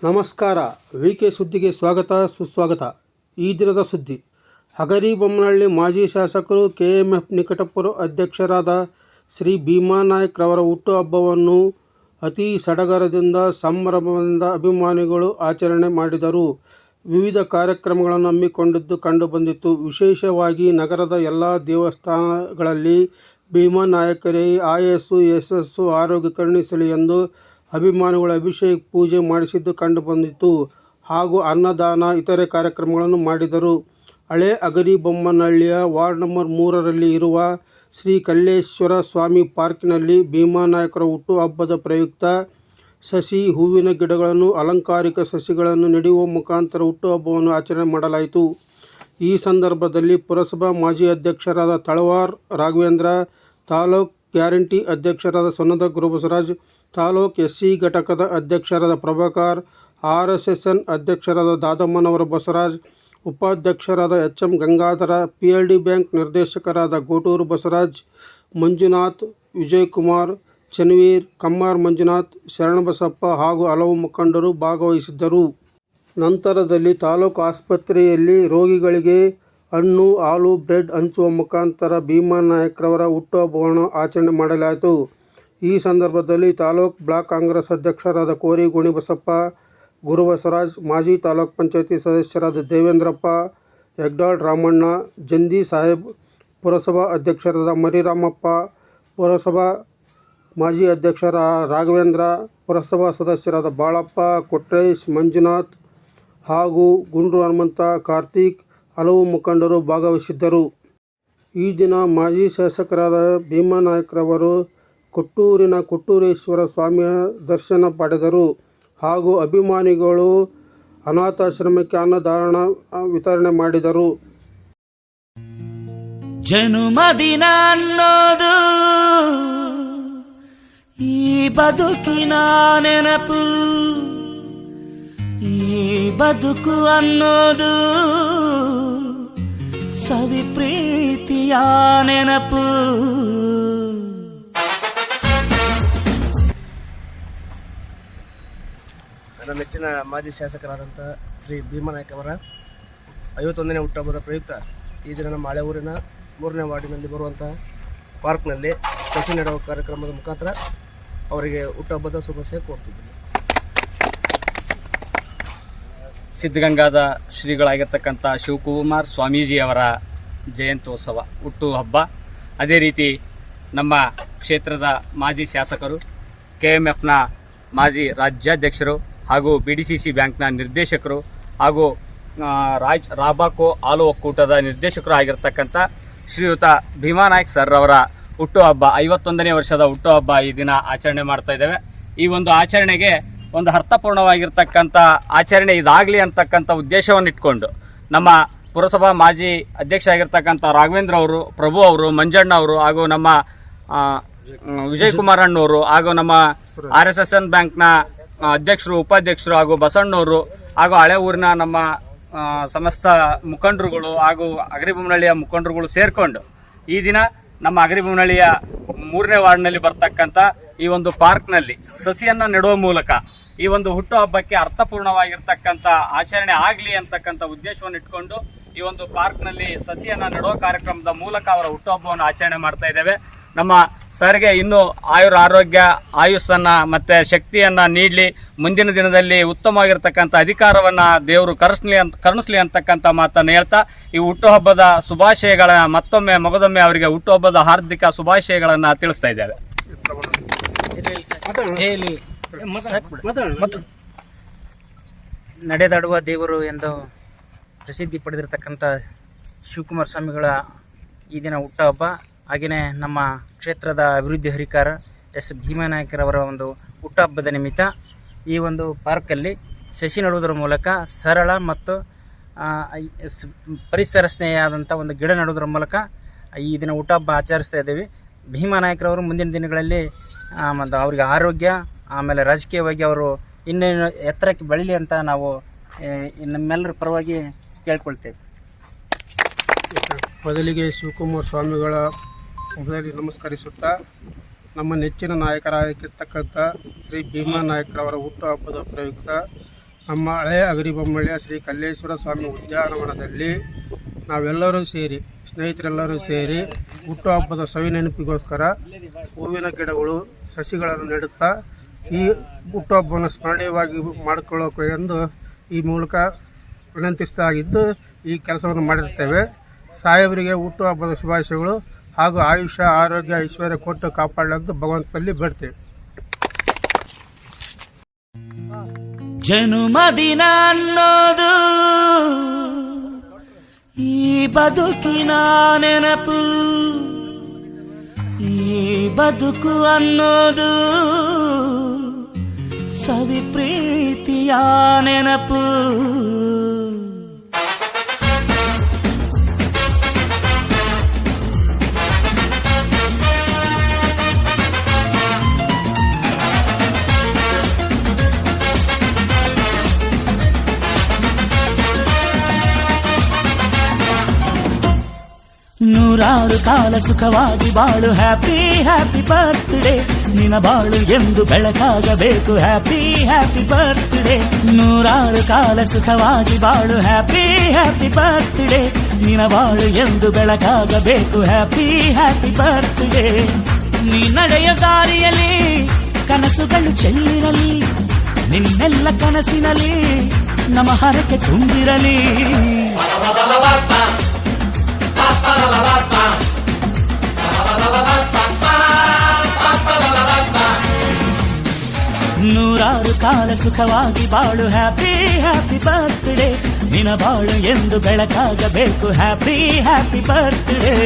ನಮಸ್ಕಾರ. ವಿಕೆ ಸುದ್ದಿಗೆ ಸ್ವಾಗತ ಸುಸ್ವಾಗತ. ಈ ದಿನದ ಸುದ್ದಿ. ಹಗರಿಬೊಮ್ಮನಹಳ್ಳಿ ಮಾಜಿ ಶಾಸಕರು ಕೆಎಂಎಫ್ ನಿಕಟಪೂರ್ವ ಅಧ್ಯಕ್ಷರಾದ ಶ್ರೀ ಭೀಮಾನಾಯ್ಕ ರವರ ಹುಟ್ಟುಹಬ್ಬವನ್ನು ಅತಿ ಸಡಗರದಿಂದ ಸಂಭ್ರಮದಿಂದ ಅಭಿಮಾನಿಗಳು ಆಚರಣೆ ಮಾಡಿದರು. ವಿವಿಧ ಕಾರ್ಯಕ್ರಮಗಳನ್ನು ಹಮ್ಮಿಕೊಂಡಿದ್ದು ಕಂಡುಬಂದಿತು. ವಿಶೇಷವಾಗಿ ನಗರದ ಎಲ್ಲ ದೇವಸ್ಥಾನಗಳಲ್ಲಿ ಭೀಮಾನಾಯ್ಕರೇ ಆಯಸ್ಸು ಯಶಸ್ಸು ಆರೋಗ್ಯ ಕರುಣಿಸಲಿ ಎಂದು ಅಭಿಮಾನಿಗಳು ಅಭಿಷೇಕ ಪೂಜೆ ಮಾಡಿಸಿದ್ದು ಕಂಡುಬಂದಿತು. ಹಾಗೂ ಅನ್ನದಾನ ಇತರೆ ಕಾರ್ಯಕ್ರಮಗಳನ್ನು ಮಾಡಿದರು. ಹಳೆ ಹಗರಿಬೊಮ್ಮನಹಳ್ಳಿಯ ವಾರ್ಡ್ ನಂಬರ್ 3ರಲ್ಲಿ ಇರುವ ಶ್ರೀ ಕಲ್ಲೇಶ್ವರ ಸ್ವಾಮಿ ಪಾರ್ಕಿನಲ್ಲಿ ಭೀಮಾನಾಯ್ಕರ ಹುಟ್ಟುಹಬ್ಬದ ಪ್ರಯುಕ್ತ ಸಸಿ, ಹೂವಿನ ಗಿಡಗಳನ್ನು, ಅಲಂಕಾರಿಕ ಸಸಿಗಳನ್ನು ನೆಡುವ ಮುಖಾಂತರ ಹುಟ್ಟುಹಬ್ಬವನ್ನು ಆಚರಣೆ ಮಾಡಲಾಯಿತು. ಈ ಸಂದರ್ಭದಲ್ಲಿ ಪುರಸಭಾ ಮಾಜಿ ಅಧ್ಯಕ್ಷರಾದ ತಳವಾರ್ ರಾಘವೇಂದ್ರ, ತಾಲೂಕು ಗ್ಯಾರಂಟಿ ಅಧ್ಯಕ್ಷರಾದ ಸೊನ್ನದ ಗುರುಬಸವರಾಜ್, ತಾಲೂಕು ಎಸ್ಸಿ ಘಟಕದ ಅಧ್ಯಕ್ಷರಾದ ಪ್ರಭಾಕರ್, RSSN ಅಧ್ಯಕ್ಷರಾದ ದಾದಮ್ಮನವರ ಬಸವರಾಜ್, ಉಪಾಧ್ಯಕ್ಷರಾದ HM ಗಂಗಾಧರ, PLD ಬ್ಯಾಂಕ್ ನಿರ್ದೇಶಕರಾದ ಗೋಟೂರು ಬಸವರಾಜ್, ಮಂಜುನಾಥ್, ವಿಜಯಕುಮಾರ್, ಚನ್ನವೀರ್, ಕಮ್ಮಾರ್ ಮಂಜುನಾಥ್, ಶರಣಬಸಪ್ಪ ಹಾಗೂ ಹಲವು ಮುಖಂಡರು ಭಾಗವಹಿಸಿದ್ದರು. ನಂತರದಲ್ಲಿ ತಾಲೂಕು ಆಸ್ಪತ್ರೆಯಲ್ಲಿ ರೋಗಿಗಳಿಗೆ ಹಣ್ಣು, ಹಾಲು, ಬ್ರೆಡ್ ಹಂಚುವ ಮುಖಾಂತರ ಭೀಮಾನಾಯ್ಕರವರ ಹುಟ್ಟುಹಬ್ಬವನ್ನು ಆಚರಣೆ ಮಾಡಲಾಯಿತು. ಈ ಸಂದರ್ಭದಲ್ಲಿ ತಾಲೂಕು ಬ್ಲಾಕ್ ಕಾಂಗ್ರೆಸ್ ಅಧ್ಯಕ್ಷರಾದ ಕೋರಿ ಗುಣಿಬಸಪ್ಪ, ಗುರುಬಸವರಾಜ್, ಮಾಜಿ ತಾಲೂಕು ಪಂಚಾಯತಿ ಸದಸ್ಯರಾದ ದೇವೇಂದ್ರಪ್ಪ, ಹೆಗ್ಡಾಳ್ ರಾಮಣ್ಣ, ಜಂದಿ ಸಾಹೇಬ್, ಪುರಸಭಾ ಅಧ್ಯಕ್ಷರಾದ ಮರಿರಾಮಪ್ಪ, ಪುರಸಭಾ ಮಾಜಿ ಅಧ್ಯಕ್ಷರ ರಾಘವೇಂದ್ರ, ಪುರಸಭಾ ಸದಸ್ಯರಾದ ಬಾಳಪ್ಪ, ಕೊಟ್ರೇಶ್, ಮಂಜುನಾಥ್ ಹಾಗೂ ಗುಂಡ್ರು ಹನುಮಂತ, ಕಾರ್ತಿಕ್, ಹಲವು ಮುಖಂಡರು ಭಾಗವಹಿಸಿದ್ದರು. ಈ ದಿನ ಮಾಜಿ ಶಾಸಕರಾದ ಭೀಮಾನಾಯ್ಕರವರು ಕೊಟ್ಟೂರಿನ ಕೊಟ್ಟೂರೇಶ್ವರ ಸ್ವಾಮಿಯ ದರ್ಶನ ಪಡೆದರು. ಹಾಗೂ ಅಭಿಮಾನಿಗಳು ಅನಾಥಾಶ್ರಮಕ್ಕೆ ಅನ್ನದಾನ ವಿತರಣೆ ಮಾಡಿದರು. ಜನುಮದಿನ ಅನ್ನೋದು ಈ ಬದುಕಿನ ನೆನಪು, ಈ ಬದುಕು ಅನ್ನೋದು ಸವಿ ಪ್ರೀತಿಯ ನೆನಪು. ನನ್ನ ನೆಚ್ಚಿನ ಮಾಜಿ ಶಾಸಕರಾದಂಥ ಶ್ರೀ ಭೀಮಾನಾಯ್ಕ ಅವರ 51ನೇ ಹುಟ್ಟುಹಬ್ಬದ ಪ್ರಯುಕ್ತ ಈ ದಿನ ನಮ್ಮ ಹಳೆ ಊರಿನ 3ನೇ ವಾರ್ಡಿನಲ್ಲಿ ಬರುವಂಥ ಪಾರ್ಕ್ನಲ್ಲಿ ಸಸಿ ನೆಡುವ ಕಾರ್ಯಕ್ರಮದ ಮುಖಾಂತರ ಅವರಿಗೆ ಹುಟ್ಟುಹಬ್ಬದ ಶುಭಾಶಯ ಕೋರ್ತಿದ್ದೀನಿ. ಸಿದ್ಧಗಂಗಾದ ಶ್ರೀಗಳಾಗಿರ್ತಕ್ಕಂಥ ಶಿವಕುಮಾರ್ ಸ್ವಾಮೀಜಿಯವರ ಜಯಂತ್ಯೋತ್ಸವ ಹುಟ್ಟುಹಬ್ಬ. ಅದೇ ರೀತಿ ನಮ್ಮ ಕ್ಷೇತ್ರದ ಮಾಜಿ ಶಾಸಕರು, KMFನ ಮಾಜಿ ರಾಜ್ಯಾಧ್ಯಕ್ಷರು ಹಾಗೂ BDCC ಬ್ಯಾಂಕ್ನ ನಿರ್ದೇಶಕರು ಹಾಗೂ ರಾಬಾಕೋ ಹಾಲು ಒಕ್ಕೂಟದ ನಿರ್ದೇಶಕರು ಆಗಿರ್ತಕ್ಕಂಥ ಶ್ರೀಯುತ ಭೀಮಾನಾಯ್ಕ ಸರ್ ಅವರ ಹುಟ್ಟುಹಬ್ಬ 51ನೇ ವರ್ಷದ ಹುಟ್ಟುಹಬ್ಬ ಈ ದಿನ ಆಚರಣೆ ಮಾಡ್ತಾ ಇದ್ದೇವೆ. ಈ ಒಂದು ಆಚರಣೆಗೆ ಒಂದು ಅರ್ಥಪೂರ್ಣವಾಗಿರ್ತಕ್ಕಂಥ ಆಚರಣೆ ಇದಾಗಲಿ ಅಂತಕ್ಕಂಥ ಉದ್ದೇಶವನ್ನು ಇಟ್ಕೊಂಡು ನಮ್ಮ ಪುರಸಭಾ ಮಾಜಿ ಅಧ್ಯಕ್ಷ ಆಗಿರ್ತಕ್ಕಂಥ ರಾಘವೇಂದ್ರ ಅವರು, ಪ್ರಭು ಅವರು, ಮಂಜಣ್ಣ ಅವರು ಹಾಗೂ ನಮ್ಮ ವಿಜಯಕುಮಾರ್ ಅಣ್ಣವರು ಹಾಗೂ ನಮ್ಮ RSSN ಬ್ಯಾಂಕ್ನ ಅಧ್ಯಕ್ಷರು, ಉಪಾಧ್ಯಕ್ಷರು ಹಾಗೂ ಬಸಣ್ಣವರು ಹಾಗೂ ಹಳೆ ಊರಿನ ನಮ್ಮ ಸಮಸ್ತ ಮುಖಂಡರುಗಳು ಹಾಗೂ ಹಗರಿಬೊಮ್ಮನಹಳ್ಳಿಯ ಮುಖಂಡರುಗಳು ಸೇರಿಕೊಂಡು ಈ ದಿನ ನಮ್ಮ ಹಗರಿಬೊಮ್ಮನಹಳ್ಳಿಯ 3ನೇ ವಾರ್ಡ್ನಲ್ಲಿ ಬರ್ತಕ್ಕಂಥ ಈ ಒಂದು ಪಾರ್ಕ್ನಲ್ಲಿ ಸಸಿಯನ್ನು ನೆಡುವ ಮೂಲಕ ಈ ಒಂದು ಹುಟ್ಟುಹಬ್ಬಕ್ಕೆ ಅರ್ಥಪೂರ್ಣವಾಗಿರ್ತಕ್ಕಂಥ ಆಚರಣೆ ಆಗಲಿ ಅಂತಕ್ಕಂಥ ಉದ್ದೇಶವನ್ನು ಇಟ್ಕೊಂಡು ಈ ಒಂದು ಪಾರ್ಕ್ನಲ್ಲಿ ಸಸಿಯನ್ನು ನೆಡುವ ಕಾರ್ಯಕ್ರಮದ ಮೂಲಕ ಅವರ ಹುಟ್ಟುಹಬ್ಬವನ್ನು ಆಚರಣೆ ಮಾಡ್ತಾ ಇದ್ದೇವೆ. ನಮ್ಮ ಸರ್ಗೆ ಇನ್ನೂ ಆರೋಗ್ಯ, ಆಯುಸ್ಸನ್ನು ಮತ್ತು ಶಕ್ತಿಯನ್ನು ನೀಡಲಿ, ಮುಂದಿನ ದಿನದಲ್ಲಿ ಉತ್ತಮವಾಗಿರ್ತಕ್ಕಂಥ ಅಧಿಕಾರವನ್ನು ದೇವರು ಕರುಣಿಸಲಿ ಅಂತಕ್ಕಂಥ ಮಾತನ್ನು ಹೇಳ್ತಾ ಈ ಹುಟ್ಟುಹಬ್ಬದ ಶುಭಾಶಯಗಳ ಮತ್ತೊಮ್ಮೆ ಮಗದೊಮ್ಮೆ ಅವರಿಗೆ ಹುಟ್ಟುಹಬ್ಬದ ಹಾರ್ದಿಕ ಶುಭಾಶಯಗಳನ್ನು ತಿಳಿಸ್ತಾ ಇದ್ದೇವೆ. ನಡೆದಾಡುವ ದೇವರು ಎಂದು ಪ್ರಸಿದ್ಧಿ ಪಡೆದಿರತಕ್ಕಂಥ ಶಿವಕುಮಾರ ಸ್ವಾಮಿಗಳ ಈ ದಿನ ಹುಟ್ಟುಹಬ್ಬ. ಹಾಗೆಯೇ ನಮ್ಮ ಕ್ಷೇತ್ರದ ಅಭಿವೃದ್ಧಿ ಹರಿಕಾರ ಭೀಮಾನಾಯ್ಕರವರ ಒಂದು ಹುಟ್ಟುಹಬ್ಬದ ನಿಮಿತ್ತ ಈ ಒಂದು ಪಾರ್ಕಲ್ಲಿ ಸಸಿ ನೆಡುವುದರ ಮೂಲಕ ಸರಳ ಮತ್ತು ಪರಿಸರ ಸ್ನೇಹಿಯಾದಂಥ ಒಂದು ಗಿಡ ನೆಡುವುದರ ಮೂಲಕ ಈ ದಿನ ಹುಟ್ಟುಹಬ್ಬ ಆಚರಿಸ್ತಾ ಇದ್ದೀವಿ. ಭೀಮಾನಾಯ್ಕರವರು ಮುಂದಿನ ದಿನಗಳಲ್ಲಿ ಮತ್ತು ಅವರಿಗೆ ಆರೋಗ್ಯ, ಆಮೇಲೆ ರಾಜಕೀಯವಾಗಿ ಅವರು ಇನ್ನೇನು ಎತ್ತರಕ್ಕೆ ಬೆಳೀಲಿ ಅಂತ ನಾವು ನಮ್ಮೆಲ್ಲರ ಪರವಾಗಿ ಕೇಳ್ಕೊಳ್ತೇವೆ. ಮೊದಲಿಗೆ ಶಿವಕುಮಾರ ಸ್ವಾಮಿಗಳ ಮೊದಲಿಗೆ ನಮಸ್ಕರಿಸುತ್ತಾ ನಮ್ಮ ನೆಚ್ಚಿನ ನಾಯಕರಾಗಿರ್ತಕ್ಕಂಥ ಶ್ರೀ ಭೀಮಾನಾಯ್ಕರವರ ಹುಟ್ಟುಹಬ್ಬದ ಪ್ರಯುಕ್ತ ನಮ್ಮ ಹಳೆಯ ಅಗರಿಬೊಮ್ಮಳ್ಳಿಯ ಶ್ರೀ ಕಲ್ಲೇಶ್ವರ ಸ್ವಾಮಿ ಉದ್ಯಾನವನದಲ್ಲಿ ನಾವೆಲ್ಲರೂ ಸೇರಿ, ಸ್ನೇಹಿತರೆಲ್ಲರೂ ಸೇರಿ ಹುಟ್ಟುಹಬ್ಬದ ಸವಿನೆನಪಿಗೋಸ್ಕರ ಹೂವಿನ ಗಿಡಗಳು, ಸಸಿಗಳನ್ನು ನೆಡುತ್ತಾ ಈ ಹುಟ್ಟುಹಬ್ಬವನ್ನು ಸ್ಮರಣೀಯವಾಗಿ ಮಾಡಿಕೊಳ್ಳೋಕೆ ಎಂದು ಈ ಮೂಲಕ ವಿನಂತಿಸಲಾಗಿದ್ದು ಈ ಕೆಲಸವನ್ನು ಮಾಡಿರ್ತೇವೆ. ಸಾಹೇಬರಿಗೆ ಹುಟ್ಟುಹಬ್ಬದ ಶುಭಾಶಯಗಳು ಹಾಗೂ ಆಯುಷ್ಯ, ಆರೋಗ್ಯ, ಐಶ್ವರ್ಯ ಕೊಟ್ಟು ಕಾಪಾಡಲೆಂದು ಭಗವಂತನಲ್ಲಿ ಬೇಡ್ತೇವೆ. ಜನುಮದಿನ ಅನ್ನೋದು ಈ ಬದುಕಿನ ನೆನಪು, ಈ ಬದುಕು ಅನ್ನೋದು ಸವಿ ಪ್ರೀತಿಯ ನೆನಪು. ನೂರಾರು ಕಾಲ ಸುಖವಾಗಿ ಬಾಳು, ಹ್ಯಾಪಿ ಹ್ಯಾಪಿ ಬರ್ತ್ಡೇ, ನಿನ್ನ ಬಾಳು ಎಂದು ಬೆಳಕಾಗಬೇಕು, ಹ್ಯಾಪಿ ಹ್ಯಾಪಿ ಬರ್ತ್ಡೇ. ನೂರಾರು ಕಾಲ ಸುಖವಾಗಿ ಬಾಳು, ಹ್ಯಾಪಿ ಹ್ಯಾಪಿ ಬರ್ತ್ಡೇ, ನಿನ್ನ ಬಾಳು ಎಂದು ಬೆಳಕಾಗಬೇಕು, ಹ್ಯಾಪಿ ಹ್ಯಾಪಿ ಬರ್ತ್ಡೇ. ನೀ ನಡೆಯ ದಾರಿಯಲ್ಲಿ ಕನಸುಗಳು ಚೆಲ್ಲಿರಲಿ, ನಿನ್ನೆಲ್ಲ ಕನಸಿನಲ್ಲಿ ನಮ್ಮ ಹರಕೆ ತುಂಬಿರಲಿ. ನೂರಾರು ಕಾಲ ಸುಖವಾಗಿ ಬಾಳು, ಹ್ಯಾಪಿ ಹ್ಯಾಪಿ ಬರ್ತ್ಡೇ, ನಿನ್ನ ಬಾಳು ಎಂದು ಬೆಳಕಾಗಬೇಕು, ಹ್ಯಾಪಿ ಹ್ಯಾಪಿ ಬರ್ತ್ಡೇ.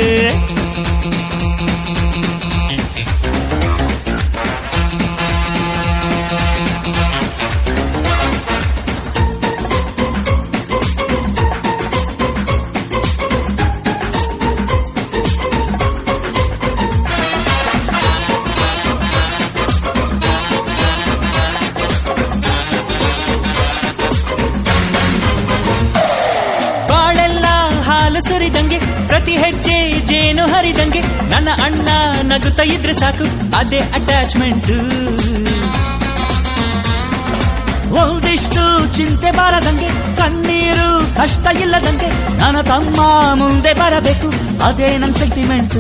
ಸುರಿದಂಗೆ ಪ್ರತಿ ಹೆಜ್ಜೆ ಜೇನು ಹರಿದಂಗೆ, ನನ್ನ ಅಣ್ಣ ನಗುತ್ತಾ ಇದ್ರೆ ಸಾಕು, ಅದೇ ಅಟ್ಯಾಚ್ಮೆಂಟ್. ಒಂದಿಷ್ಟು ಚಿಂತೆ ಬಾರದಂಗೆ, ಕಣ್ಣೀರು ಕಷ್ಟ ಇಲ್ಲದಂಗೆ, ನನ್ನ ತಮ್ಮ ಮುಂದೆ ಬರಬೇಕು, ಅದೇ ನನ್ನ ಸೆಂಟಿಮೆಂಟ್.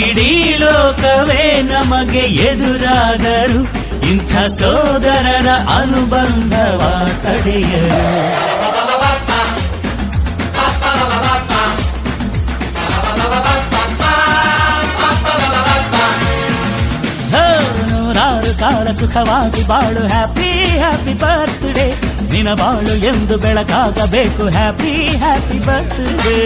ಇಡೀ ಲೋಕವೇ ನಮಗೆ ಎದುರಾದರು, ಇಂಥ ಸೋದರರ ಅನುಬಂಧವ ತಡೆಯರು. ನೂರಾರು ಕಾಲ ಸುಖವಾಗಿ ಬಾಳು, ಹ್ಯಾಪಿ ಹ್ಯಾಪಿ ಬರ್ತ್ಡೇ, ನಿನ್ನ ಬಾಳು ಎಂದು ಬೆಳಕಾಗಬೇಕು, ಹ್ಯಾಪಿ ಹ್ಯಾಪಿ ಬರ್ತ್ಡೇ.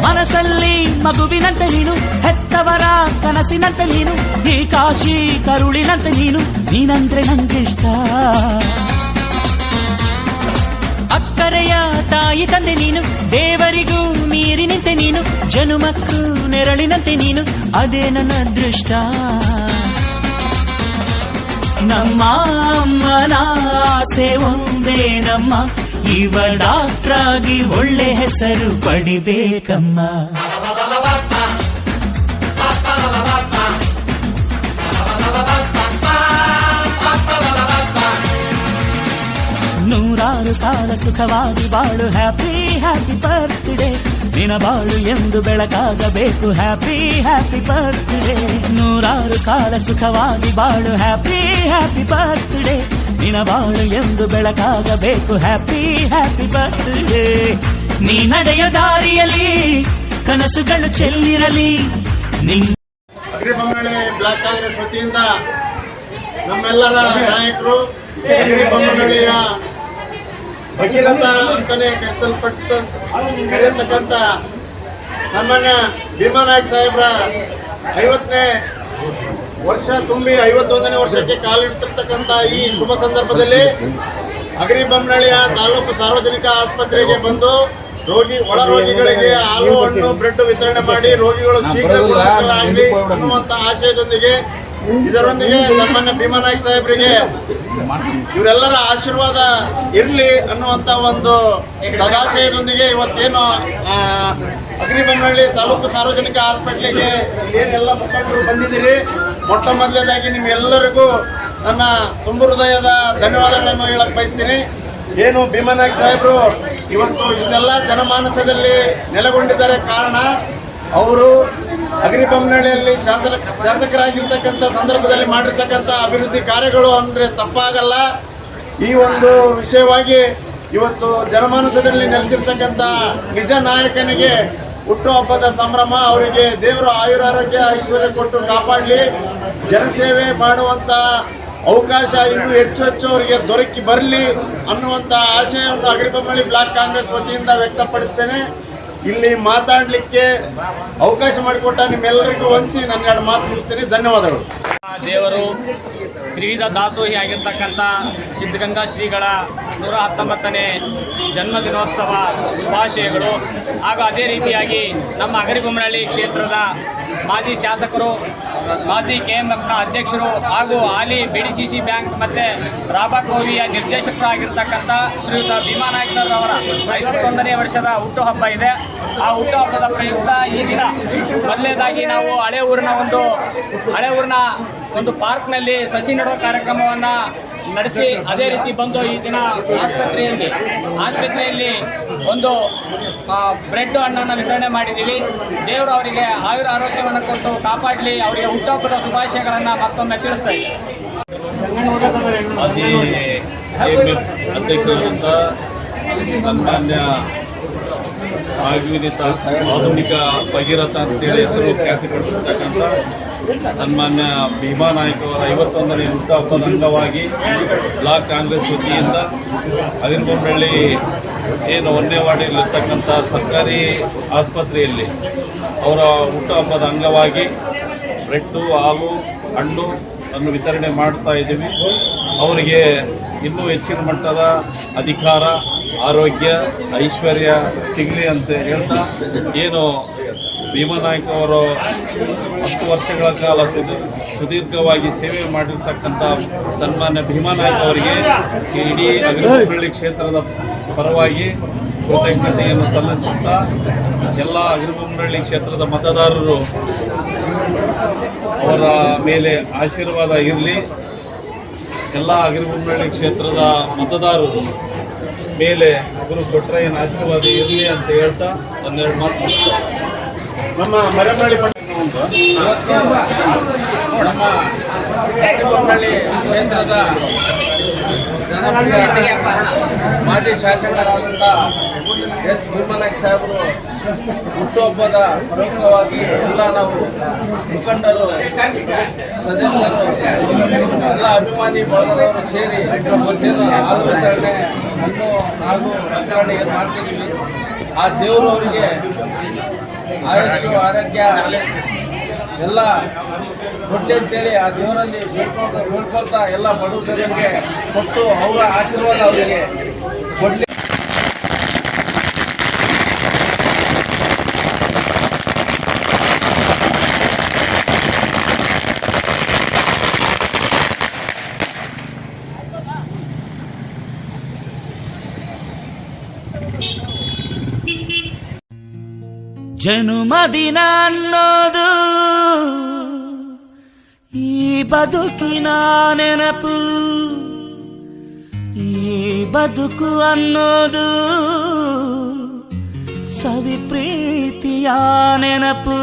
ಮನಸ್ಸಲ್ಲಿ ಮಗುವಿನಂತೆ ನೀನು, ಹೆತ್ತವರ ಕನಸಿನಂತೆ ನೀನು, ಈ ಕಾಶಿ ಕರುಳಿನಂತೆ ನೀನು, ನೀನಂದ್ರೆ ನಂಗಿಷ್ಟ. ಅಕ್ಕರೆಯ ತಾಯಿ ತಂದೆ ನೀನು, ದೇವರಿಗೂ ನೀರಿನಂತೆ ನೀನು, ಜನುಮಕ್ಕೂ ನೆರಳಿನಂತೆ ನೀನು, ಅದೇ ನನ್ನ ಅದೃಷ್ಟ. ನಮ್ಮ ಅಮ್ಮನ ಆಸೆ ಒಂದೇ ನಮ್ಮ, ಇವ ಡಾಕ್ಟ್ರಾಗಿ ಒಳ್ಳೆ ಹೆಸರು ಪಡಿಬೇಕಮ್ಮ. ನೂರಾರು ಕಾಲ ಸುಖವಾಗಿ ಬಾಳು, ಹ್ಯಾಪಿ ಹ್ಯಾಪಿ ಬರ್ತ್ಡೇ, ನಿನ್ನ ಬಾಳು ಎಂದು ಬೆಳಕಾಗಬೇಕು, ಹ್ಯಾಪಿ ಹ್ಯಾಪಿ ಬರ್ತ್ಡೇ. ನೂರಾರು ಕಾಲ ಸುಖವಾಗಿ ಬಾಳು, ಹ್ಯಾಪಿ ಹ್ಯಾಪಿ ಬರ್ತ್ಡೇ, ನಿನ್ನ ಬಾಳು ಎಂದು ಬೆಳಕಾಗಬೇಕು, ಹ್ಯಾಪಿ ಹ್ಯಾಪಿ ಬರ್ತ್ಡೇ. ನೀ ನಡೆಯ ದಾರಿಯಲ್ಲಿ ಕನಸುಗಳು ಚೆಲ್ಲಿರಲಿ. ಅಗ್ರಿಬೊಮ್ಮಳ್ಳಿ ಬ್ಲಾಕ್ ಕಾಂಗ್ರೆಸ್ ವತಿಯಿಂದ ನಮ್ಮೆಲ್ಲರ ನಾಯಕರು, ಅಗ್ರಿಬೊಮ್ಮಳ್ಳಿಯ ಭಗೀರಥ ಅಂತಾನೆ ಕರೆಯತಕ್ಕಂಥ ಸಾಮಾನ್ಯ ಭೀಮಾನಾಯಕ್ ಸಾಹೇಬ್ರ 50ನೇ ವರ್ಷ ತುಂಬಿ 51ನೇ ವರ್ಷಕ್ಕೆ ಕಾಲಿಡ್ತಿರ್ತಕ್ಕಂಥ ಈ ಶುಭ ಸಂದರ್ಭದಲ್ಲಿ ಅಗರಿಬೊಮ್ಮನಹಳ್ಳಿಯ ತಾಲೂಕು ಸಾರ್ವಜನಿಕ ಆಸ್ಪತ್ರೆಗೆ ಬಂದು ಒಳ ರೋಗಿಗಳಿಗೆ ಹಾಲು ಹಣ್ಣು ಬ್ರೆಡ್ ವಿತರಣೆ ಮಾಡಿ ರೋಗಿಗಳು ಶೀಘ್ರ ಗುಣಮುಖರಾಗಲಿ ಅನ್ನುವಂತ ಆಶಯದೊಂದಿಗೆ ಇದರೊಂದಿಗೆ ಸನ್ಮಾನ್ಯ ಭೀಮಾನಾಯ್ಕ ಸಾಹೇಬರಿಗೆ ಇವರೆಲ್ಲರ ಆಶೀರ್ವಾದ ಇರಲಿ ಅನ್ನುವಂತ ಒಂದು ಸದಾಶಯದೊಂದಿಗೆ ಇವತ್ತೇನು ಅಗರಿಬೊಮ್ಮನಹಳ್ಳಿ ತಾಲೂಕು ಸಾರ್ವಜನಿಕ ಹಾಸ್ಪಿಟ್ಲಿಗೆ ಏನೆಲ್ಲ ಮುಖಂಡರು ಬಂದಿದ್ದೀರಿ, ಮೊಟ್ಟ ಮೊದಲನೇದಾಗಿ ನಿಮ್ಗೆಲ್ಲರಿಗೂ ನನ್ನ ತುಂಬು ಹೃದಯದ ಧನ್ಯವಾದಗಳನ್ನು ಹೇಳಕ್ ಬಯಸ್ತೀನಿ. ಏನು ಭೀಮಾನಾಯ್ಕ ಸಾಹೇಬರು ಇವತ್ತು ಇಷ್ಟೆಲ್ಲ ಜನಮಾನಸದಲ್ಲಿ ನೆಲೆಗೊಂಡಿದ್ದಾರೆ ಕಾರಣ ಅವರು ಅಗರಿಬೊಮ್ಮನಹಳ್ಳಿಯಲ್ಲಿ ಶಾಸಕರಾಗಿರ್ತಕ್ಕಂಥ ಸಂದರ್ಭದಲ್ಲಿ ಮಾಡಿರ್ತಕ್ಕಂಥ ಅಭಿವೃದ್ಧಿ ಕಾರ್ಯಗಳು ಅಂದರೆ ತಪ್ಪಾಗಲ್ಲ. ಈ ಒಂದು ವಿಷಯವಾಗಿ ಇವತ್ತು ಜನಮಾನಸದಲ್ಲಿ ನೆಲೆಸಿರ್ತಕ್ಕಂಥ ನಿಜ ನಾಯಕನಿಗೆ ಹುಟ್ಟುಹಬ್ಬದ ಸಂಭ್ರಮ. ಅವರಿಗೆ ದೇವರು ಆಯುರಾರೋಗ್ಯ ಐಶ್ವರ್ಯ ಕೊಟ್ಟು ಕಾಪಾಡಲಿ, ಜನಸೇವೆ ಮಾಡುವಂಥ ಅವಕಾಶ ಇನ್ನೂ ಹೆಚ್ಚು ಅವರಿಗೆ ದೊರಕಿ ಬರಲಿ ಅನ್ನುವಂಥ ಆಶಯವನ್ನು ಅಗರಿಬೊಮ್ಮನಹಳ್ಳಿ ಬ್ಲಾಕ್ ಕಾಂಗ್ರೆಸ್ ವತಿಯಿಂದ ವ್ಯಕ್ತಪಡಿಸ್ತೇನೆ. ಇಲ್ಲಿ ಮಾತಾಡಲಿಕ್ಕೆ ಅವಕಾಶ ಮಾಡಿಕೊಟ್ಟ ನಿಮ್ಮೆಲ್ಲರಿಗೂ ವಂದಿಸಿ ನನ್ನ ಎರಡು ಮಾತು ಮುಗಿಸ್ತೇನೆ. ಧನ್ಯವಾದಗಳು. ದೇವರು ತ್ರಿವಿಧ ದಾಸೋಹಿ ಆಗಿರ್ತಕ್ಕಂಥ ಸಿದ್ಧಗಂಗಾ ಶ್ರೀಗಳ 119ನೇ ಜನ್ಮದಿನೋತ್ಸವ ಶುಭಾಶಯಗಳು. ಹಾಗೂ ಅದೇ ರೀತಿಯಾಗಿ ನಮ್ಮ ಅಗರಿಬೊಮ್ಮನಹಳ್ಳಿ ಕ್ಷೇತ್ರದ ಮಾಜಿ ಶಾಸಕರು, ಮಾಜಿ KMFನ ಅಧ್ಯಕ್ಷರು ಹಾಗೂ ಹಾಲಿ BDCC ಬ್ಯಾಂಕ್ ಮತ್ತು ರಾಬಾಕೋವಿಯ ನಿರ್ದೇಶಕರಾಗಿರ್ತಕ್ಕಂಥ ಶ್ರೀಯುತ ಭೀಮಾನಾಯ್ಕ ಸರ್ ಅವರ 51ನೇ ವರ್ಷದ ಹುಟ್ಟುಹಬ್ಬ ಇದೆ. ಆ ಹುಟ್ಟುಹಬ್ಬದ ಪ್ರಯುಕ್ತ ಈ ದಿನ ಮೊದಲನೇದಾಗಿ ನಾವು ಹಳೆ ಊರಿನ ಒಂದು ಪಾರ್ಕ್ನಲ್ಲಿ ಸಸಿ ನೆಡುವ ಕಾರ್ಯಕ್ರಮವನ್ನು ನಡೆಸಿ ಅದೇ ರೀತಿ ಬಂದು ಈ ದಿನ ಆಸ್ಪತ್ರೆಯಲ್ಲಿ ಒಂದು ಬ್ರೆಡ್ ಹಣ್ಣನ್ನು ವಿತರಣೆ ಮಾಡಿದ್ದೀವಿ. ದೇವರು ಅವರಿಗೆ ಆಯುರ ಆರೋಗ್ಯವನ್ನು ಕೊಟ್ಟು ಕಾಪಾಡಲಿ, ಅವರಿಗೆ ಹುಟ್ಟುಹಬ್ಬದ ಶುಭಾಶಯಗಳನ್ನು ಮತ್ತೊಮ್ಮೆ ತಿಳಿಸ್ತಾ ಇದ್ದೀವಿ. ಅಧ್ಯಕ್ಷರಾದಂಥ ಸನ್ಮಾನ್ಯ ಆಧುನಿಕ ಭಗೀರಥ ಅಂತೇಳಿ ಹೆಸರು ಖ್ಯಾತಿ ಪಡಿಸಿರ್ತಕ್ಕಂಥ ಸನ್ಮಾನ್ಯ ಭೀಮಾನಾಯ್ಕ ಅವರ 51ನೇ ಹುಟ್ಟುಹಬ್ಬದ ಅಂಗವಾಗಿ ಬ್ಲಾಕ್ ಕಾಂಗ್ರೆಸ್ ವತಿಯಿಂದ ಅಗರಿಬೊಮ್ಮನಹಳ್ಳಿ ಏನು 1ನೇ ವಾರ್ಡಿನಲ್ಲಿರ್ತಕ್ಕಂಥ ಸರ್ಕಾರಿ ಆಸ್ಪತ್ರೆಯಲ್ಲಿ ಅವರ ಹುಟ್ಟುಹಬ್ಬದ ಅಂಗವಾಗಿ ಬ್ರೆಡ್ಡು, ಹಾಲು, ಹಣ್ಣು ಅನ್ನು ವಿತರಣೆ ಮಾಡ್ತಾ ಇದ್ದೀವಿ. ಅವರಿಗೆ ಇನ್ನೂ ಹೆಚ್ಚಿನ ಮಟ್ಟದ ಅಧಿಕಾರ, ಆರೋಗ್ಯ, ಐಶ್ವರ್ಯ ಸಿಗಲಿ ಅಂತ ಹೇಳ್ತಾ, ಏನು ಭೀಮಾನಾಯ್ಕ ಅವರು 10 ವರ್ಷಗಳ ಕಾಲ ಸುದೀರ್ಘವಾಗಿ ಸೇವೆ ಮಾಡಿರ್ತಕ್ಕಂಥ ಸನ್ಮಾನ್ಯ ಭೀಮಾನಾಯ್ಕ ಅವರಿಗೆ ಇಡೀ ಅಗರಿಬೊಮ್ಮನಹಳ್ಳಿ ಕ್ಷೇತ್ರದ ಪರವಾಗಿ ಕೃತಜ್ಞತೆಯನ್ನು ಸಲ್ಲಿಸುತ್ತಾ ಎಲ್ಲ ಅಗರಿಬೊಮ್ಮನಹಳ್ಳಿ ಕ್ಷೇತ್ರದ ಮತದಾರರು ಅವರ ಮೇಲೆ ಆಶೀರ್ವಾದ ಇರಲಿ, ಎಲ್ಲ ಅಗರಿಬೊಮ್ಮನಹಳ್ಳಿ ಕ್ಷೇತ್ರದ ಮತದಾರರು ಮೇಲೆ ಗುರು ಕೊಟ್ಟರೆ ಏನು ಆಶೀರ್ವಾದ ಇರಲಿ ಅಂತ ಹೇಳ್ತಾ ಒಂದೆರಡು ಮಾತು ನಮ್ಮ ಮರಮನಹಳ್ಳಿ ನಮ್ಮ ಅಗರಿಬೊಮ್ಮನಹಳ್ಳಿ ಕ್ಷೇತ್ರದ ಜನಪ್ರಿಯ ಮಾಜಿ ಶಾಸಕರಾದಂಥ ಎಸ್ ಭೀಮಾನಾಯ್ಕ ಸಾಹೇಬರು ಹುಟ್ಟುಹಬ್ಬದ ಪ್ರಮುಖವಾಗಿ ಎಲ್ಲ ನಾವು ಮುಖಂಡರು, ಸದಸ್ಯರು, ಎಲ್ಲ ಅಭಿಮಾನಿ ಬಳಗದವರು ಸೇರಿ ಇವತ್ತೇನು ಹಾಲು ವಿತರಣೆ, ಹಣ್ಣು ಹಾಗೂ ವಿತರಣೆ ಏನು ಮಾಡ್ತಿದ್ದೀವಿ. ಆ ದೇವರು ಅವರಿಗೆ ಆಯುಷ್ಯ ಆರೋಗ್ಯ ಎಲ್ಲ ಕೊಡ್ಲಿ ಅಂತೇಳಿ ಆ ದೇವರಲ್ಲಿ ಬೇಡ್ಕೊಳ್ತಾ ಎಲ್ಲ ಬಡವ ಜನರಿಗೆ ಕೊಟ್ಟು ಅವರ ಆಶೀರ್ವಾದ ಅವರಿಗೆ ಕೊಡಲಿ. ಜನುಮದಿನ ಅನ್ನೋದು ಈ ಬದುಕಿನ ನೆನಪು, ಈ ಬದುಕು ಅನ್ನೋದು ಸವಿ ಪ್ರೀತಿಯ ನೆನಪು.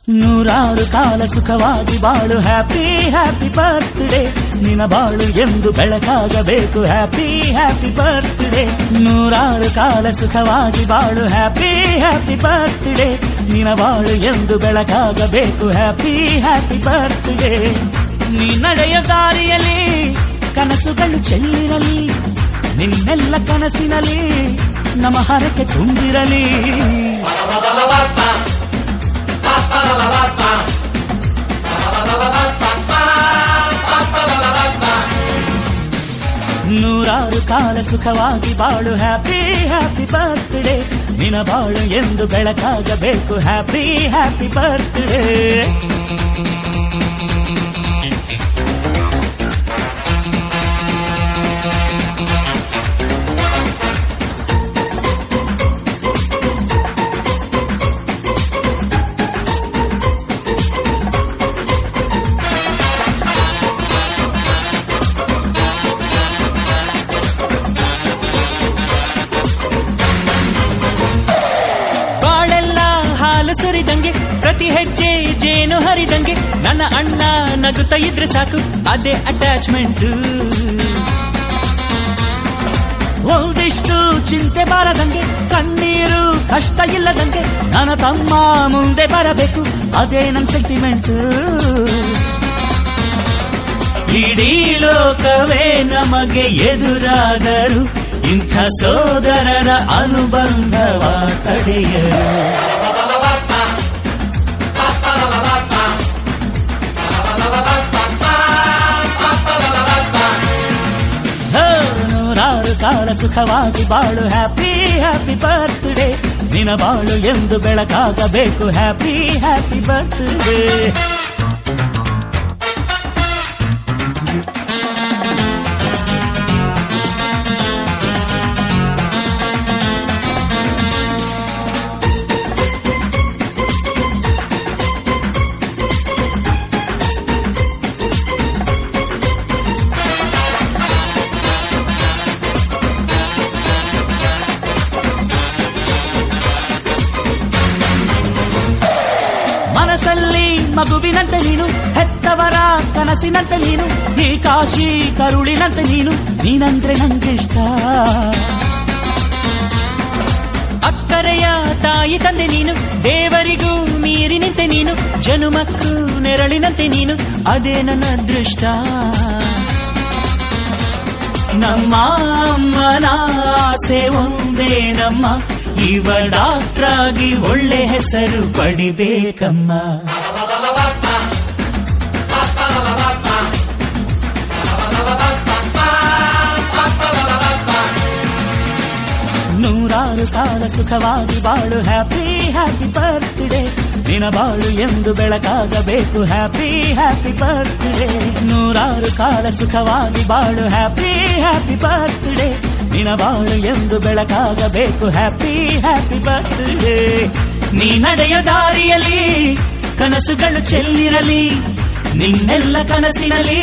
ನೂರಾರು ಕಾಲ ಸುಖವಾಗಿ ಬಾಳು, ಹ್ಯಾಪಿ ಹ್ಯಾಪಿ ಬರ್ತ್ಡೇ, ನಿನ ಬಾಳು ಎಂದು ಬೆಳಕಾಗಬೇಕು, ಹ್ಯಾಪಿ ಹ್ಯಾಪಿ ಬರ್ತ್ಡೇ. ನೂರಾರು ಕಾಲ ಸುಖವಾಗಿ ಬಾಳು, ಹ್ಯಾಪಿ ಹ್ಯಾಪಿ ಬರ್ತ್ಡೇ, ನಿನ ಬಾಳು ಎಂದು ಬೆಳಕಾಗಬೇಕು, ಹ್ಯಾಪಿ ಹ್ಯಾಪಿ ಬರ್ತ್ಡೇ. ನೀ ನಡೆಯ ದಾರಿಯಲ್ಲಿ ಕನಸುಗಳು ಚೆಲ್ಲಿರಲಿ, ನಿನ್ನೆಲ್ಲ ಕನಸಿನಲ್ಲಿ ನಮ್ಮ ಹರಕೆ ತುಂಬಿರಲಿ. ನೂರಾರು ಕಾಲ ಸುಖವಾಗಿ ಬಾಳು, ಹ್ಯಾಪಿ ಹ್ಯಾಪಿ ಬರ್ತ್ಡೇ. ನಿನ ಬಾಳು ಎಂದು ಬೆಳಕಾಗಬೇಕು, ಹ್ಯಾಪಿ ಹ್ಯಾಪಿ ಬರ್ತ್ಡೇ. ಸುರಿದಂಗೆ ಪ್ರತಿ ಹೆಜ್ಜೆ ಜೇನು ಹರಿದಂಗೆ, ನನ್ನ ಅಣ್ಣ ನಗುತ್ತಾ ಇದ್ರೆ ಸಾಕು, ಅದೇ ಅಟ್ಯಾಚ್ಮೆಂಟ್. ಒಂದಿಷ್ಟು ಚಿಂತೆ ಬಾರದಂಗೆ, ಕಣ್ಣೀರು ಕಷ್ಟ ಇಲ್ಲದಂಗೆ, ನನ್ನ ತಮ್ಮ ಮುಂದೆ ಬರಬೇಕು, ಅದೇ ನನ್ನ ಸೆಂಟಿಮೆಂಟ್. ಇಡೀ ಲೋಕವೇ ನಮಗೆ ಎದುರಾದರು, ಇಂಥ ಸೋದರರ ಅನುಬಂಧವ ತಡೆಯರು. ನೂರಾರು ಕಾಲ ಸುಖವಾಗಿ ಬಾಳು, ಹ್ಯಾಪಿ ಹ್ಯಾಪಿ ಬರ್ತ್ಡೇ. ನಿನ ಬಾಳು ಎಂದು ಬೆಳಕಾಗಬೇಕು, ಹ್ಯಾಪಿ ಹ್ಯಾಪಿ ಬರ್ತ್ಡೇ. ಮನಸ್ಸಲ್ಲಿ ಮಗುವಿನಂತೆ ನೀನು, ಹೆತ್ತವರ ಕನಸಿನಂತೆ ನೀನು, ಈ ಕಾಶಿ ಕರುಳಿನಂತೆ ನೀನು, ನೀನಂದ್ರೆ ನಂಗಿಷ್ಟ. ಅಕ್ಕರೆಯ ತಾಯಿ ತಂದೆ ನೀನು, ದೇವರಿಗೂ ಮೀರಿ ನಿಂತೆ ನೀನು, ಜನುಮಕ್ಕೂ ನೆರಳಿನಂತೆ ನೀನು, ಅದೇ ನನ್ನ ಅದೃಷ್ಟ. ನಮ್ಮ ಅಮ್ಮನ ಆಸೆ ಒಂದೇ ನಮ್ಮ, ಇವ ಡಾಕ್ಟ್ರಾಗಿ ಒಳ್ಳೆ ಹೆಸರು ಪಡಿಬೇಕಮ್ಮ. ನೂರಾರು ಕಾಲ ಸುಖವಾಗಿ ಬಾಳು, ಹ್ಯಾಪಿ ಹ್ಯಾಪಿ ಬರ್ತ್ಡೇ. ನಿನ ಬಾಳು ಎಂದು ಬೆಳಕಾಗಬೇಕು, ಹ್ಯಾಪಿ ಹ್ಯಾಪಿ ಬರ್ತ್ಡೇ. ನೂರಾರು ಕಾಲ ಸುಖವಾಗಿ ಬಾಳು, ಹ್ಯಾಪಿ ಹ್ಯಾಪಿ ಬರ್ತ್ಡೇ. ನಿನ ಬಾಳು ಎಂದು ಬೆಳಕಾಗಬೇಕು, ಹ್ಯಾಪಿ ಹ್ಯಾಪಿ ಬರ್ತ್ಡೇ. ನೀ ನಡೆಯ ದಾರಿಯಲ್ಲಿ ಕನಸುಗಳು ಚೆಲ್ಲಿರಲಿ, ನಿನ್ನೆಲ್ಲ ಕನಸಿನಲ್ಲಿ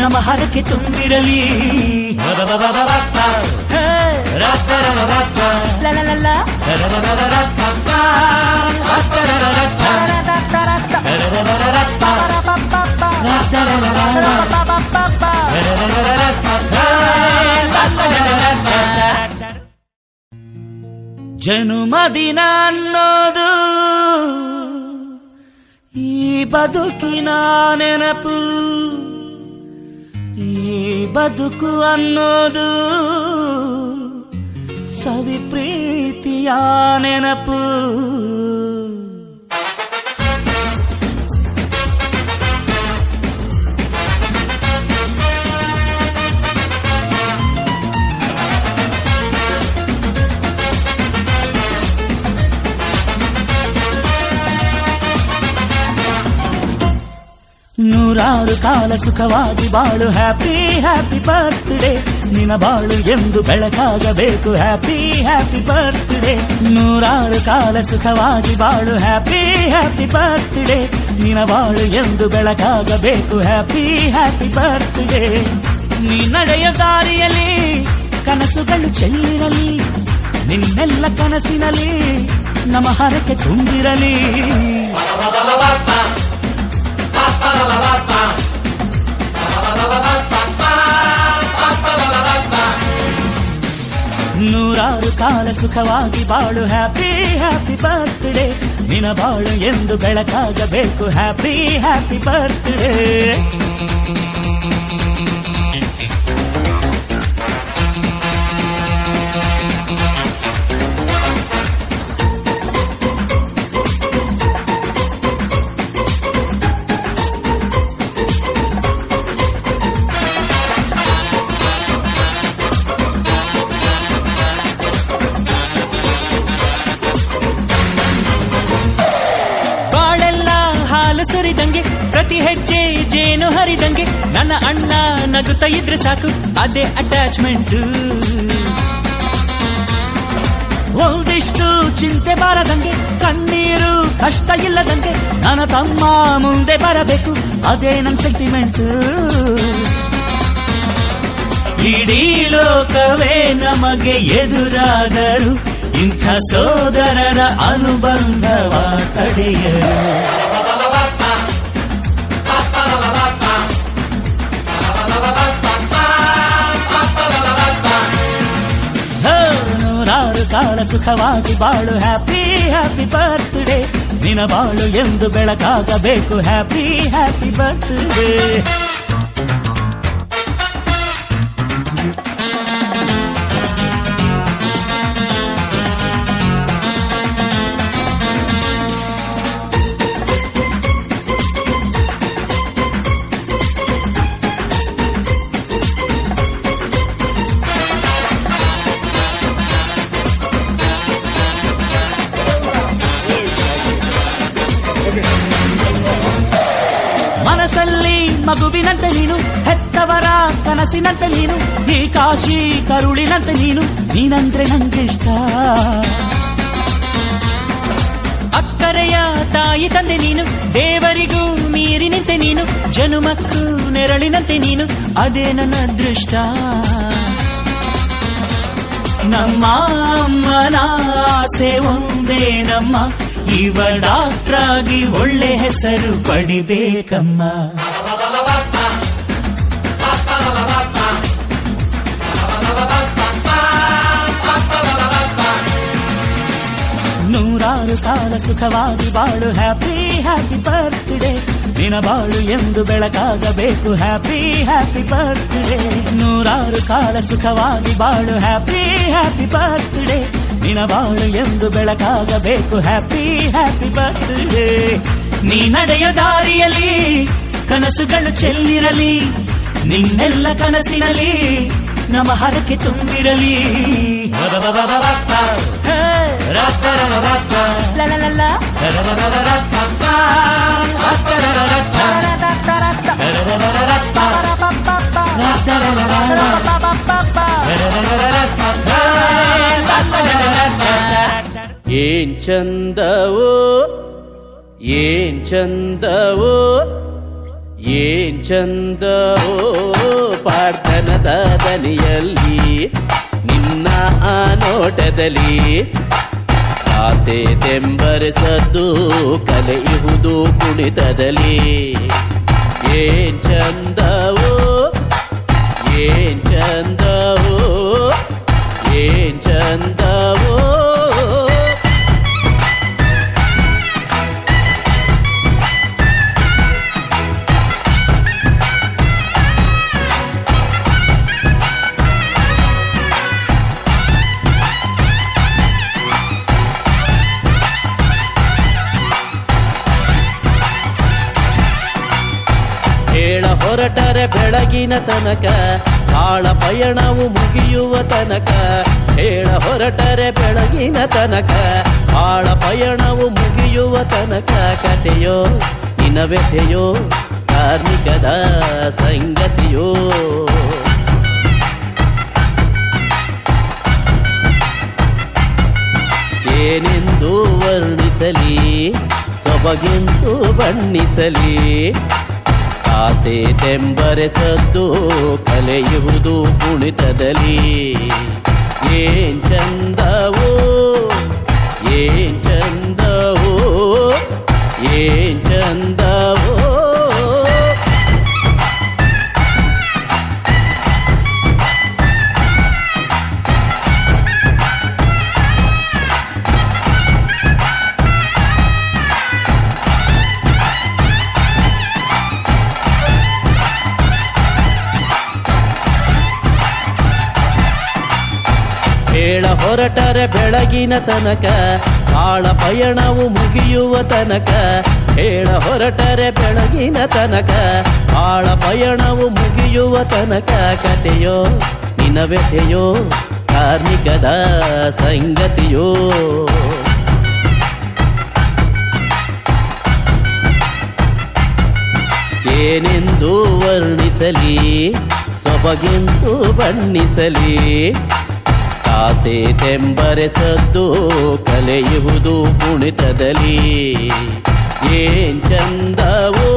ನಮ್ಮ ಹರಕೆ ತುಂಬಿರಲಿ. ಜನುಮದಿನ ಅನ್ನೋದು ಈ ಬದುಕಿನ ನೆನಪು, ಈ ಬದುಕು ಅನ್ನೋದು ಸವಿ ಪ್ರೀತಿಯ ನೆನಪು. ನೂರಾರು ಕಾಲ ಸುಖವಾಗಿ ಬಾಳು, ಹ್ಯಾಪಿ ಹ್ಯಾಪಿ ಬರ್ತ್ಡೇ. ನಿನ ಬಾಳು ಎಂದು ಬೆಳಕಾಗಬೇಕು, ಹ್ಯಾಪಿ ಹ್ಯಾಪಿ ಬರ್ತ್ಡೇ. ನೂರಾರು ಕಾಲ ಸುಖವಾಗಿ ಬಾಳು, ಹ್ಯಾಪಿ ಹ್ಯಾಪಿ ಬರ್ತ್ಡೇ. ನಿನ ಬಾಳು ಎಂದು ಬೆಳಕಾಗಬೇಕು, ಹ್ಯಾಪಿ ಹ್ಯಾಪಿ ಬರ್ತ್ಡೇ. ನೀ ನಡೆಯ ದಾರಿಯಲ್ಲಿ ಕನಸುಗಳು ಚೆಲ್ಲಿರಲಿ, ನಿನ್ನೆಲ್ಲ ಕನಸಿನಲ್ಲಿ ನಮ್ಮ ಹರಕೆ ತುಂಬಿರಲಿ. ನೂರಾರು ಕಾಲ ಸುಖವಾಗಿ ಬಾಳು, ಹ್ಯಾಪಿ ಹ್ಯಾಪಿ ಬರ್ತ್ಡೇ. ನಿನ ಬಾಳು ಎಂದು ಬೆಳಕಾಗಬೇಕು. Happy happy birthday. ಸುರಿದಂಗೆ ಪ್ರತಿ ಹೆಜ್ಜೆ ಜೇನು ಹರಿದಂಗೆ ನನ್ನ ಅಣ್ಣ ನಗುತ್ತಾ ಇದ್ರೆ ಸಾಕು, ಅದೇ ಅಟ್ಯಾಚ್ಮೆಂಟ್. ಒಂದಿಷ್ಟು ಚಿಂತೆ ಬಾರದಂಗೆ, ಕಣ್ಣೀರು ಕಷ್ಟ ಇಲ್ಲದಂಗೆ ನನ್ನ ತಮ್ಮ ಮುಂದೆ ಬರಬೇಕು, ಅದೇ ನನ್ನ ಸೆಂಟಿಮೆಂಟ್. ಇಡೀ ಲೋಕವೇ ನಮಗೆ ಎದುರಾದರು ಇಂಥ ಸೋದರರ ಅನುಬಂಧವ ತಡೆಯರು. ನೂರಾರು ಕಾಲ ಸುಖವಾಗಿ ಬಾಳು. Happy happy birthday. ನಿನ ಬಾಳು ಎಂದು ಬೆಳಕಾಗಬೇಕು. Happy happy birthday. ಮನಸ್ಸಲ್ಲಿ ಮಗುವಿನಂತೆ ನೀನು, ಹೆತ್ತವರ ಕನಸಿನಂತೆ ನೀನು, ಈ ಕಾಶಿ ಕರುಳಿನಂತೆ ನೀನು, ನೀನಂದ್ರೆ ನಂಗಿಷ್ಟ. ಅಕ್ಕರೆಯ ತಾಯಿ ತಂದೆ ನೀನು, ದೇವರಿಗೂ ಮೀರಿ ನಿಂತೆ ನೀನು, ಜನುಮಕ್ಕೂ ನೆರಳಿನಂತೆ ನೀನು, ಅದೇ ನನ್ನ ಅದೃಷ್ಟ. ನಮ್ಮ ಅಮ್ಮನ ಆಸೆ ಒಂದೇ ನಮ್ಮ, ಇವ ಡಾಕ್ಟ್ರಾಗಿ ಒಳ್ಳೆ ಹೆಸರು ಪಡಿಬೇಕಮ್ಮ. ನೂರಾರು ಕಾಲ ಸುಖವಾಗಿ ಬಾಳು. Happy happy birthday. ನಿನ ಬಾಳು ಎಂದು ಬೆಳಕಾಗಬೇಕು. Happy happy birthday. ನೂರಾರು ಕಾಲ ಸುಖವಾಗಿ ಬಾಳು. Happy happy birthday. ನಿನ ಬಾಳು ಎಂದು ಬೆಳಕಾಗಬೇಕು. Happy happy birthday. ನೀ ನಡೆಯ ದಾರಿಯಲ್ಲಿ ಕನಸುಗಳು ಚೆಲ್ಲಿರಲಿ, ನಿನ್ನೆಲ್ಲ ಕನಸಿನಲ್ಲಿ ನಮ್ಮ ಹರಕೆ ತುಂಬಿರಲಿ. ಏನ್ ಚಂದವೋ ಏನ್ ಚಂದವೋ ಏನ್ ಚಂದವೋ ಪಾಡ್ತನದ ದನಿಯಲ್ಲಿ ನಿನ್ನ ಆ ನೋಟದಲ್ಲಿ ಆಸೆ ತೆಂಬರಿಸದ್ದು ಕಲೆಯುವುದು ಕುಣಿತದಲ್ಲಿ. ಏನ್ ಚಂದವೋ ಏನ್ ಚಂದವೋ ಏನ್ ಚಂದವೋ. ಹೊರಟರೆ ಬೆಳಗಿನ ತನಕ, ಆಳ ಪಯಣವು ಮುಗಿಯುವ ತನಕ. ಹೇಳ ಹೊರಟರೆ ಬೆಳಗಿನ ತನಕ, ಆಳ ಪಯಣವು ಮುಗಿಯುವ ತನಕ. ಕಥೆಯೋ ನಿನ ವ್ಯಥೆಯೋ ಕಾರ್ಮಿಕದ ಸಂಗತಿಯೋ. ಏನೆಂದು ವರ್ಣಿಸಲಿ ಸೊಬಗೆಂದು ಬಣ್ಣಿಸಲಿ. ಆಸೆ ತೆಂಬರೆಸದ್ದು ಕಲೆಯುವುದು ಕುಣಿತದಲ್ಲಿ. ಏನ್ ಚಂದವೋ ಏನ್ ಚಂದವೋ ಏನ್ ಚಂದವೋ. ಏಳ ಹೊರಟರೆ ಬೆಳಗಿನ ತನಕ ಬಾಳ ಪಯಣವು ಮುಗಿಯುವ ತನಕ ಹೇಳ ಹೊರಟರೆ ಬೆಳಗಿನ ತನಕ ಬಾಳ ಪಯಣವು ಮುಗಿಯುವ ತನಕ ಕತೆಯೋ ನಿನ ವ್ಯಥೆಯೋ ಕಾರ್ಮಿಕದ ಸಂಗತಿಯೋ ಏನೆಂದು ವರ್ಣಿಸಲಿ ಸೊಬಗೆಂದು ಬಣ್ಣಿಸಲಿ ಆಸೆ ತೆಂಬರೆ ಸದ್ದು ಕಲೆಯುವುದು ಕುಣಿತದಲ್ಲಿ ಏನ್ ಚಂದವೋ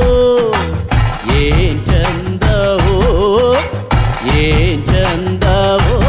ಏನ್ ಚಂದವೋ ಏನ್ ಚಂದವೋ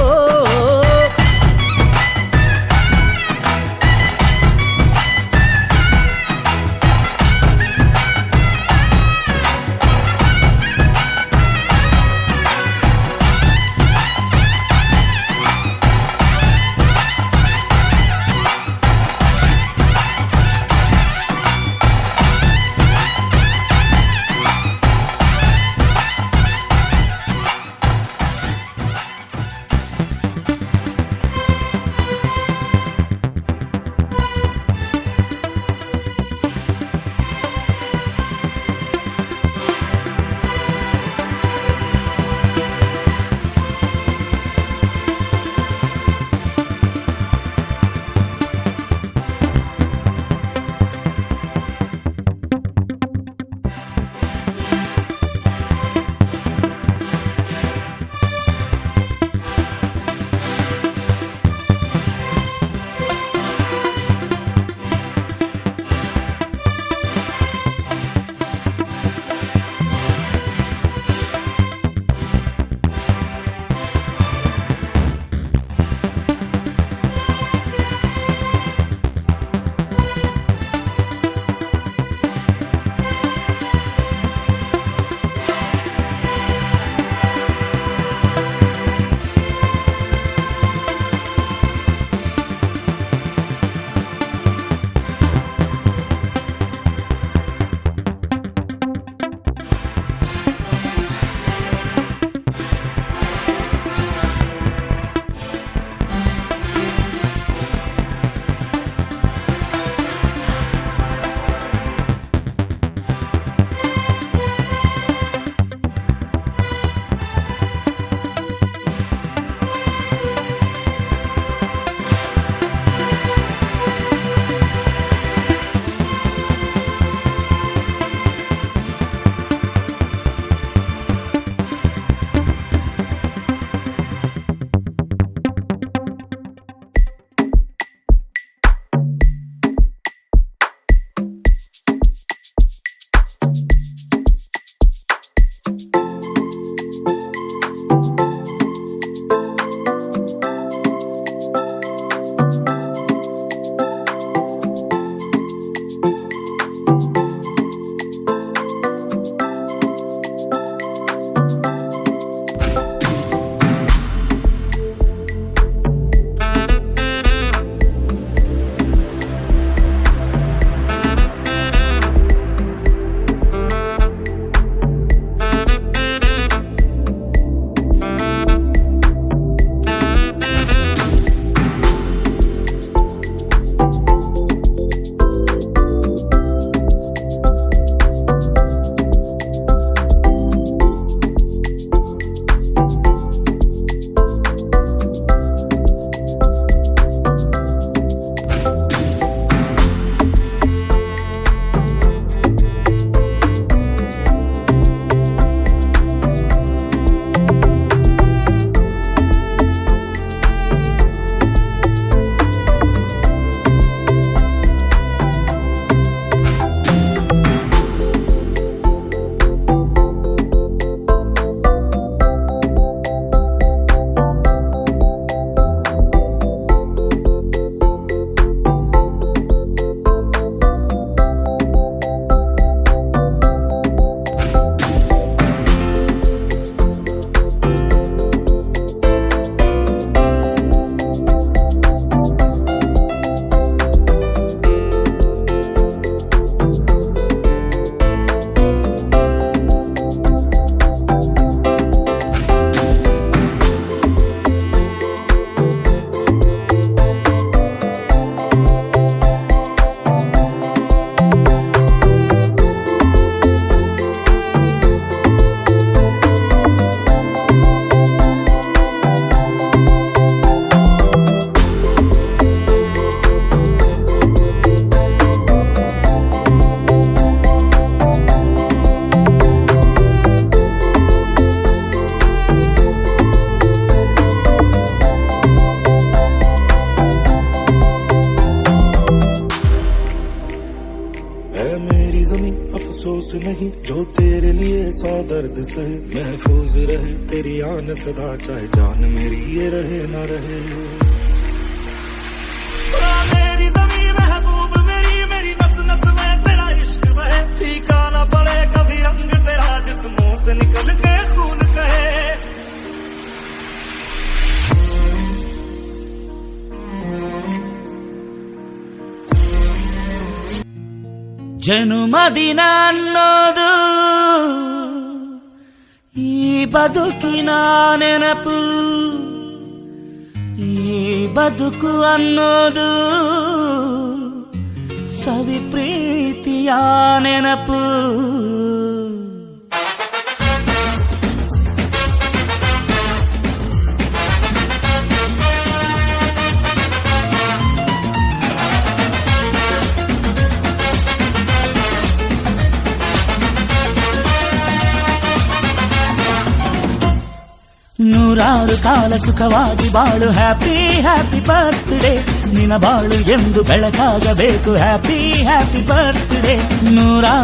जमी अफसोस नहीं, जो तेरे लिए 100 दर्द सहे, महफूज रहे तेरी आन सदा, चाहे जान मेरी ये रहे ना रहे। मेरी जमी महबूब मेरी, मेरी नस नस में तेरा इश्क बहे, फीका ना पड़े कभी रंग तेरा, जिस्मों से निकल के खून कहे। ಜನುಮದಿನ ಅನ್ನೋದು ಈ ಬದುಕಿನ ನೆನಪು, ಈ ಬದುಕು ಅನ್ನೋದು ಸವಿ ಪ್ರೀತಿಯ ನೆನಪು. ನೂರಾರು ಕಾಲ ಸುಖವಾಗಿ ಬಾಳು, ಹ್ಯಾಪಿ ಹ್ಯಾಪಿ ಬರ್ತ್ಡೇ, ನಿನ ಬಾಳು ಎಂದು ಬೆಳಕಾಗಬೇಕು, ಹ್ಯಾಪಿ ಹ್ಯಾಪಿ ಬರ್ತ್ಡೇ. ನೂರಾರು